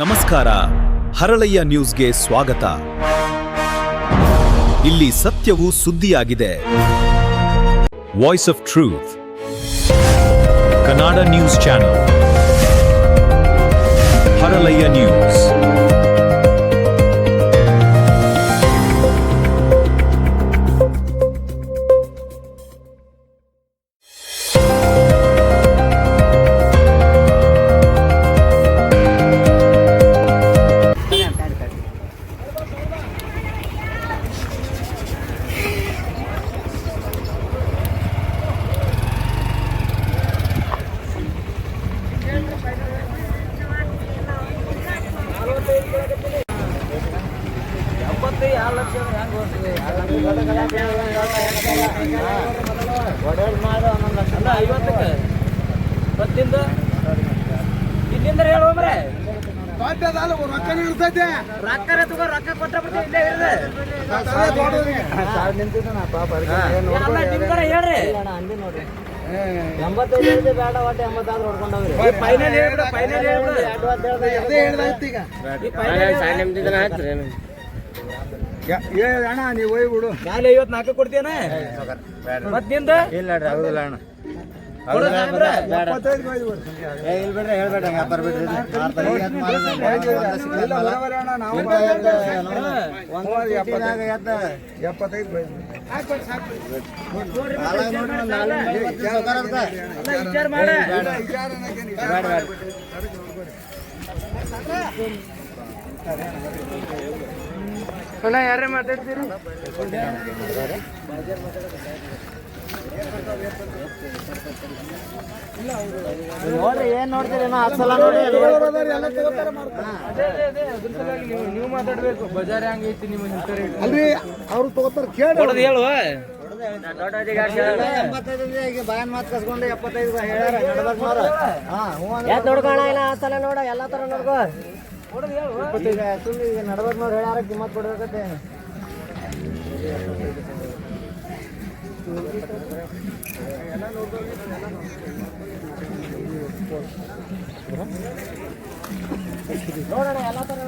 ನಮಸ್ಕಾರ, ಹರಳಯ್ಯ ನ್ಯೂಸ್ಗೆ ಸ್ವಾಗತ. ಇಲ್ಲಿ ಸತ್ಯವು ಸುದ್ದಿಯಾಗಿದೆ. Voice of truth, Kannada news channel, Haralayya news. ಅಣ್ಣ ನೀವು ಹೋಗಿ ಬಿಡು. ನಾಳೆ 54 ಕೊಡ್ತೀನ ಮತ್ ನಿಂದ ಇಲ್ಲ ಆಗುದಿಲ್ಲ ಅಣ್ಣ. ಹೇಳ್ಬೇಡ್ರಿ ಹೇಳ್ಬೇಡ್ರಿ ವ್ಯಾಪಾರ ಬಿಡ್ರಿ. ವಿಚಾರ ಮಾಡ ಅಣ್ಣ ಯಾರೇ ಮಾತಾಡ್ತೀರಿ? ನೋಡ್ರಿ ಏನ್ ನೋಡ್ತೀರಿ ನೀವು ಮಾತಾಡ್ಬೇಕು. ಬಜಾರ್ ಹೆಂಗೈತಿ ನಿಮ್ಮ ಅಲ್ರಿ ಅವ್ರು ತಗೋತಾರ ಕೇಳಿ ಹೇಳು. ಬಾಯನ್ ಮಾತು ಕಸ್ಕೊಂಡು 75 ಹೇಳ್ಯಾರ ನೋಡ್ಕೋಣ ಇಲ್ಲ ಆ ಸಲ ನೋಡ ಎಲ್ಲಾ ತರ ನೋಡ್ಕೋ. ನಡಬರ್ನವ್ರು ಹೇಳ್ಯಾರ ಕಿಮ್ಮತ್ ಕೊಡ್ಬೇಕತ್ತೆ. ನೋಡೋಣ ಎಲ್ಲಾ ತರ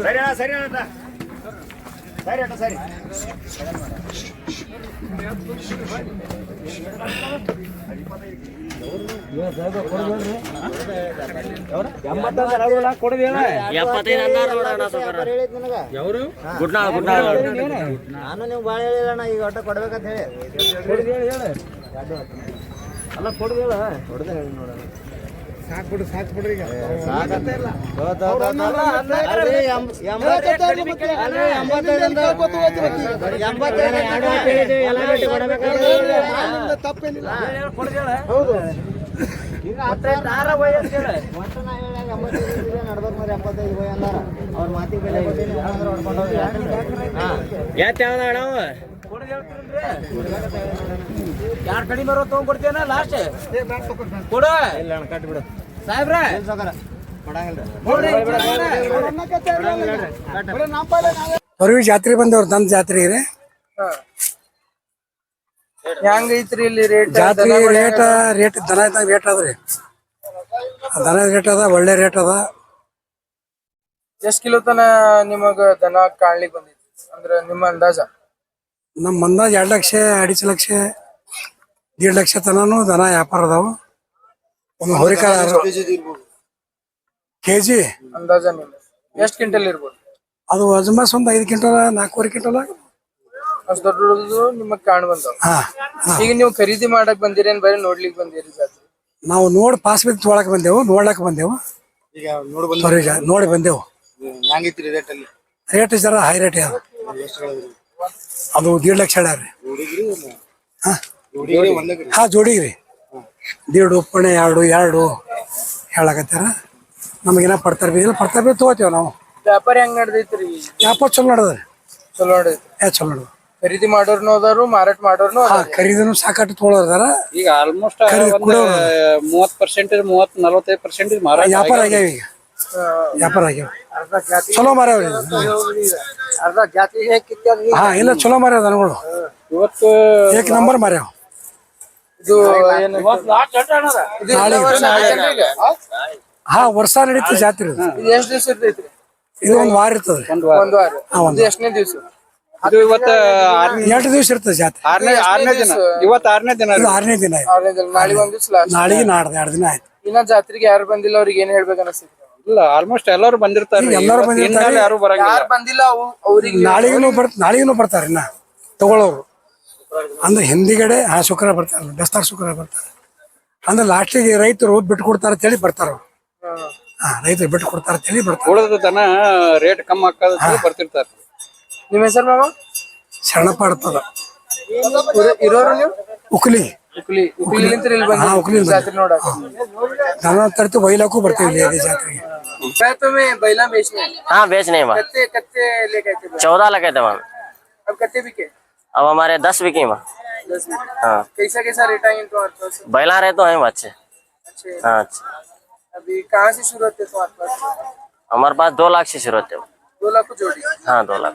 ಸರಿ ಅಣ್ಣ ಸರಿ ಅಣ್ಣ ಸರಿ ಅಣ್ಣ ಸರಿ. ನಾನು ನೀವು ಬಾಳ ಹೇಳಿಲ್ಲ ಈಗ ಒಟ್ಟ ಕೊಡ್ಬೇಕಂತ ಹೇಳಿ ಅಲ್ಲ ಕೊಡುದಿಲ್ಲ ಕೊಡ್ದೆ ಹೇಳಿ ನೋಡೋಣ. ಸಾಕ್ಬಿಡ್ರಿ ಈಗ ಹೌದು ನಡ್ಬರ್ನವ್ರು 75 ಹೋಯ್ ಅಂದಾರ. ಅವ್ರ ಮಾತಿಗೆ ಬೆಲೆ ಹೊಡ್ಕೊಂಡು ಯಾರ್ ಕಡಿಮೆ ಬರೋ ತಗೊಂಡ್ಕೊಡ್ತೇನ ಲಾಸ್ಟ್ ಕೊಡ ಇಲ್ಲ ಅಣ್ಣ ಕಟ್ ಬಿಡು ಸಾಹೇಬ್ರ ಹೊರವಿ ಜಾತ್ರೆ ಬಂದವ್ರು ದನ ಜಾತ್ರೆ ರೀ. ಹೆಂಗೈತ್ರಿ ಇಲ್ಲಿ ರೇಟ್? ಜಾತ್ರೆ ರೇಟ್ ದನ ಇದ್ದಂಗ ರೇಟ್ ಅದ್ರಿ. ದನ ರೇಟ್ ಅದ, ಒಳ್ಳೆ ರೇಟ್ ಅದ. ಎಷ್ಟ್ ಕಿಲೋ ತನ ನಿಮಗ ದನ ಕಾಣ್ಲಿಕ್ ಬಂದೈತಿ ಅಂದ್ರ ನಿಮ್ಮ ಅಂದಾಜ? ನಮ್ಮ ಅಂದಾಜ್ 2 ಲಕ್ಷ 2.5 ಲಕ್ಷ 1.5 ಲಕ್ಷ ತನನು ದನ ವ್ಯಾಪಾರ ಅದಾವ. ಒಂದು ಹೋರಿಕಾಳ ಕೆಜಿ ಅಂದಾಜ ನಿಮ್ಗೆ ಎಷ್ಟ್ ಕ್ವಿಂಟಲ್ ಇರ್ಬೋದು? ಅದು ಅಜ್ಮಾಸ್ ಒಂದು 5 ಕ್ವಿಂಟಲ್ 4.5 ಕ್ವಿಂಟಲ್. ಅಷ್ಟ್ ದೊಡ್ಡ ನಿಮಗ್ ಕಾಣ್ ಬಂದಾವ. ಹಾ ಈಗ ನೀವು ಖರೀದಿ ಮಾಡಕ್ ಬಂದಿರೇನ್ ಬರೀ ನೋಡ್ಲಿಕ್ ಬಂದಿರಿ ಜಾತ್ರೆ? ನಾವು ನೋಡಿ ಪಾಸ್ ಬಿದ್ದು ತೊಗೊಳಕ್ ಬಂದೆವು, ನೋಡ್ಲಕ್ ಬಂದೆವು. ಈಗ ನೋಡಿ ನೋಡಿ ಬಂದೆವು. ಹೆಂಗೈತ್ರಿ ರೇಟ್ ಅಲ್ಲಿ? ರೇಟ್ ಜರ ಹೈ ರೇಟ್ ಅದ. ಅದು 1.5 ಲಕ್ಷ ಹೇಳ್ಯಾರ. ಹಾ ಜೋಡಿಗ್ರಿ 1.5 ಪಣೆ 2 ಹೇಳಕತ್ತಾರ. ನಮಗೇನ ಪಡ್ತಾರ ಬೀದಿಲ್ಲ, ಪಡ್ತಾರ ಬೀದಿ ತಗೋತೀವಿ ನಾವು. ವ್ಯಾಪಾರ ಹೆಂಗ್ ನಡ್ದೈತ್ರಿ? ವ್ಯಾಪಾರ ಚಲೋ ನಡೆದ್ರಿ. ಚಲೋ ನಡ್ದೈತಿ. ಚಲೋ ನಡೆದ. ಖರೀದಿ ಮಾಡೋರ್ನು ಅದಾರು, ಮಾರಾಟ ಮಾಡೋರ್ನು ಹಾ ಖರೀದಿನೂ ಸಾಕಟ್ಟು ತೊಗೊಳದಾರ. ಈಗ ಆಲ್ಮೋಸ್ಟ್ 30% 40-45% ಮಾರಾಟ ವ್ಯಾಪಾರ ಆಗ್ಯಾವ. ಈಗ ವ್ಯಾಪಾರ ಆಗ್ಯಾವ, ಚಲೋ ಮಾರ್ಯಾವ್ರಿ. ಅರ್ಧ ಜಾತಿ ಹಾ ಇಲ್ಲ ಚಲೋ ಮಾರ್ಯಾವ ದನಗಳು. ಇವತ್ತು ಏಕ್ ನಂಬರ್ ಮಾರ್ಯಾವ. ಇದು ಏನು ಇದು ಎಲ್ಲ ವರ್ಷ ಆಗೇನ್ರಿ ಈಗ? ಹಾ ವರ್ಷ ನಡೀತದೆ ಜಾತ್ರೆ ಇದು. ಇದು ಎಷ್ಟ್ ದಿವ್ಸ ಇರ್ತೈತ್ರಿ? ಇದು ಒಂದು ವಾರ ಇರ್ತದೆ. ಒಂದ್ ವಾರ. ಇದು ಎಷ್ಟನೇ ದಿವ್ಸ? ಇದು ಇವತ್ತು 8 ದಿವಸ ಇರ್ತದೆ ಜಾತ್ರೆ. ಆರನೇ ದಿನ. ಇವತ್ತು 6ನೇ ದಿನ ಇದು 6ನೇ ದಿನ ಆಯ್ತು. 6ನೇ ದಿನ. ನಾಳೆಗೆ ಒಂದ್ ದಿವ್ಸ ಲಾಸ್ಟ್. ನಾಳೆಗೆ ನಾಡ್ದು 2 ದಿನ ಆಯ್ತು. ಇನ್ನ ಜಾತ್ರೆಗೆ ಯಾರು ಬಂದಿಲ್ಲ ಅವ್ರಿಗೆ ಏನ್ ಹೇಳ್ಬೇಕು ಅನಿಸ್ತೈತಿ? ಇಲ್ಲ ಆಲ್ಮೋಸ್ಟ್ ಎಲ್ಲರೂ ಬಂದಿರ್ತಾರೆ. ಎಲ್ಲರೂ ಬಂದಿರ್ತಾರೆ. ಯಾರು ಬರಂಗಿಲ್ಲ. ಯಾರು ಬಂದಿಲ್ಲ ಅವ್ರಿಗೆ ನಾಳೆಗೂ ಬರ್ತಾರೆ ಇನ್ನ ತಗೊಳ್ಳೋರು. ಅಂದ್ರೆ ಹಿಂದಿಗಡೆ ಶುಕ್ರವಾರ ಬರ್ತಾರೆ, ಬೆಸ್ತಾರ ಶುಕ್ರವಾರ ಬರ್ತಾರೆ. ಅಂದ್ರೆ ಲಾಸ್ಟಿಗೆ ರೈತರು ಬಿಟ್ಟು ಕೊಡ್ತಾರೆ ಅಂತೇಳಿ ಬರ್ತಾರ. ರೈತರು ಬಿಟ್ಟು ಕೊಡ್ತಾರೆ ಅಂತೇಳಿ ಬರ್ತಾರೆ. ಉಳಿದ ದನ ರೇಟ್ ಕಮ್ಮಿ ಹಾಕೋದ್ ಬರ್ತಿರ್ತಾರೆ. ನಿಮ್ಮ ಹೆಸರು ಮಾವ? ಶರಣಪ್ಪ ಇರ್ತದ ಇರೋರು ನೀವು? ಉಕ್ಲಿ ಉಕ್ಲಿಲಿಂತ್ರ ಇಲ್ಲಿ ಉಕ್ಲಿ ಬಂದಿ ಜಾತ್ರೆ ನೋಡಕ್? ದನ ತರ್ತು ಬೈಲಾಕು ಬರ್ತೀವಿ ಇಲ್ಲಿ ಜಾತ್ರೆಗೆ. मैं तुम्हें बैला बेचने? हाँ बेचने हैं वहाँ। कत्ते कत्ते लेके आते? 14 लगे थे वहाँ। अब कत्ते बिके? अब हमारे 10 बिके वहाँ। 10 बिके। हाँ कैसा कैसा रेट आएंगे तुम्हारे पास? बैला रहे तो हैं वो अच्छे। अच्छे। हाँ अच्छे। अभी कहाँ से शुरू होते तुम्हारे पास? हमारे पास 2 लाख से शुरू होते हैं। 2 लाख को जोड़ी? हाँ 2 लाख।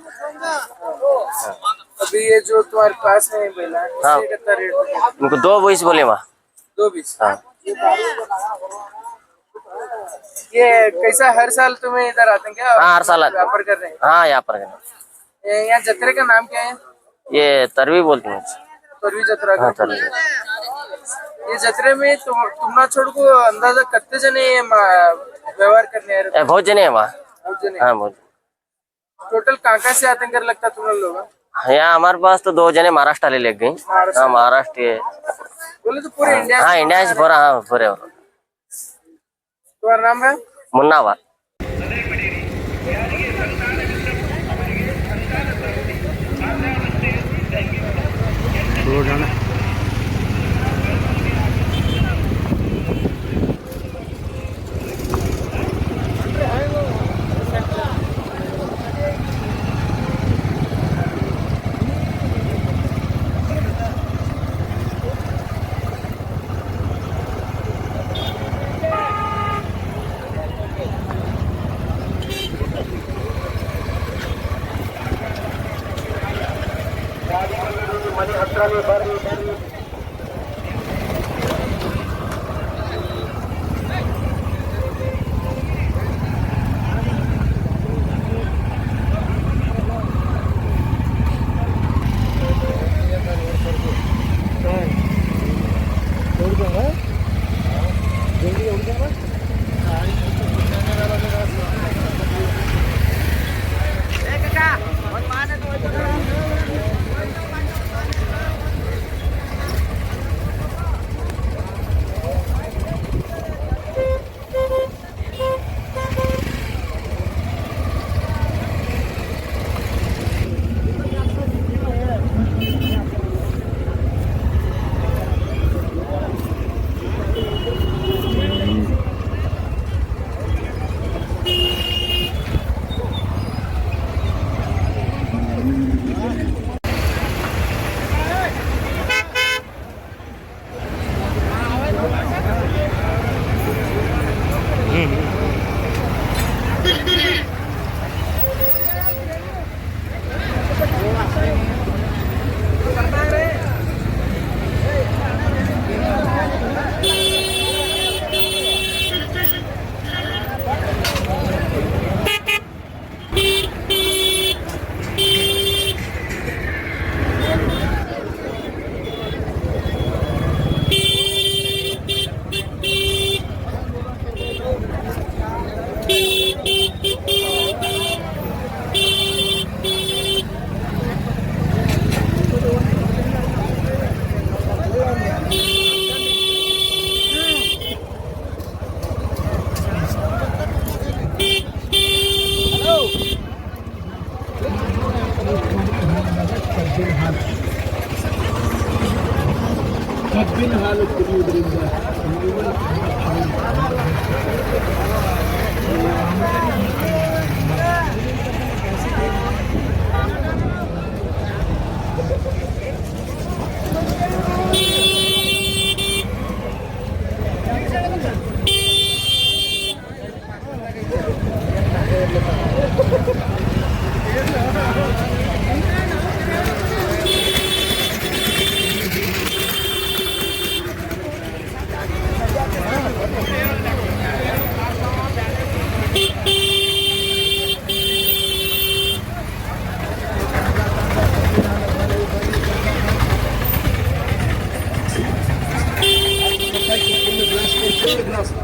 अभी ये जो तुम्हारे पास है बैला, हाँ। इसके कितना रेट? उनको 2 बोले वहाँ। 2.20। हाँ ये कैसा हर साल तुम्हें इधर आते हैं क्या? हाँ हर साल आते हैं। व्यापार कर रहे हैं? हाँ यहाँ पर यहाँ जत्रे का नाम क्या है? ये तरवी बोलते हैं। तोरवी जत्रा का। हाँ तरवी। ये जत्रे में तुम ना छोड़ को अंदाजा कितने जने व्यवहार करने आ रहे? बहुत जने हैं वहाँ। बहुत जने। हाँ बहुत। टोटल कहाँ से आते हैं लगता तुम लोग? यहाँ हमारे पास तो 2 जने महाराष्ट्र वाले ले गई। हाँ महाराष्ट्र के। बोले तो पूरे इंडिया? हाँ इंडिया से पूरा। हाँ पूरे। तुम्हारा नाम है? मुन्नावर।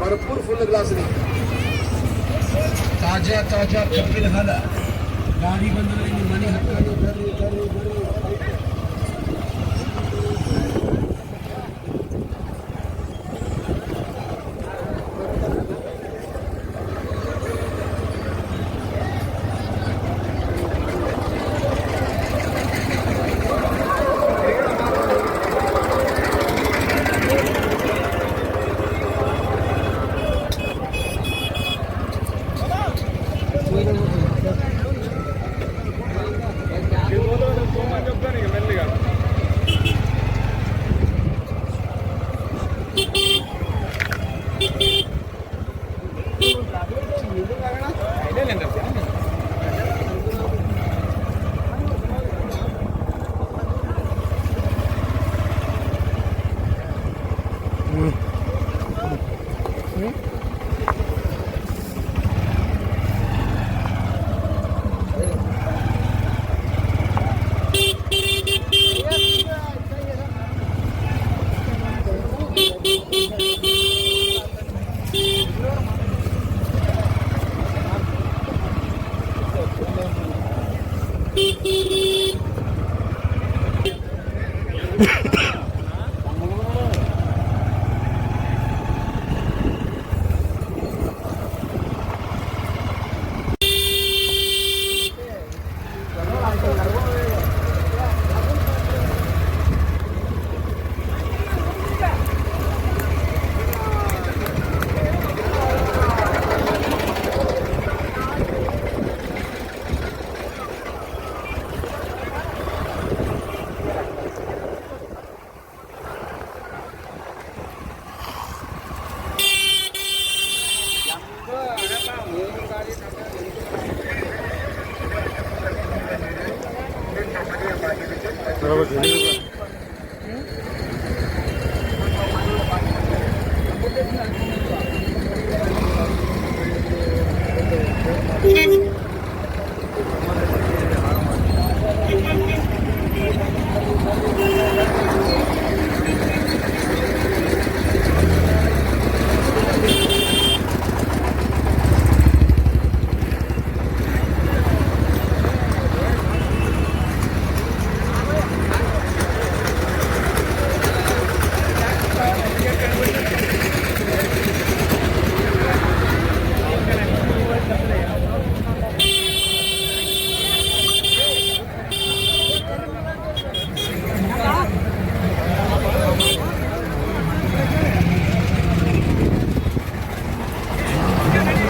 भरपूर फुल ग्लासरी ताज्या ताज्या कपिल हाल गाडी ಬಂದ್ರೆ ನಿಮ್ಮ ಮನೆ ಹತ್ರ ಬರ್ರಿ ಬರ್ರಿ ಬರ್ರಿ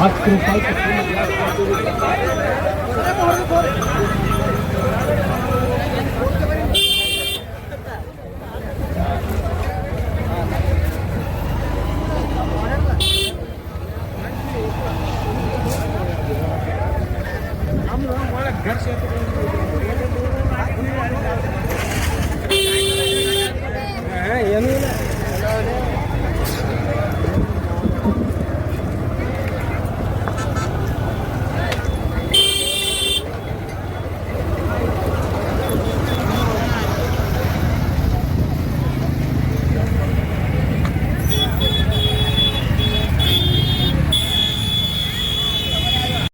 ₹10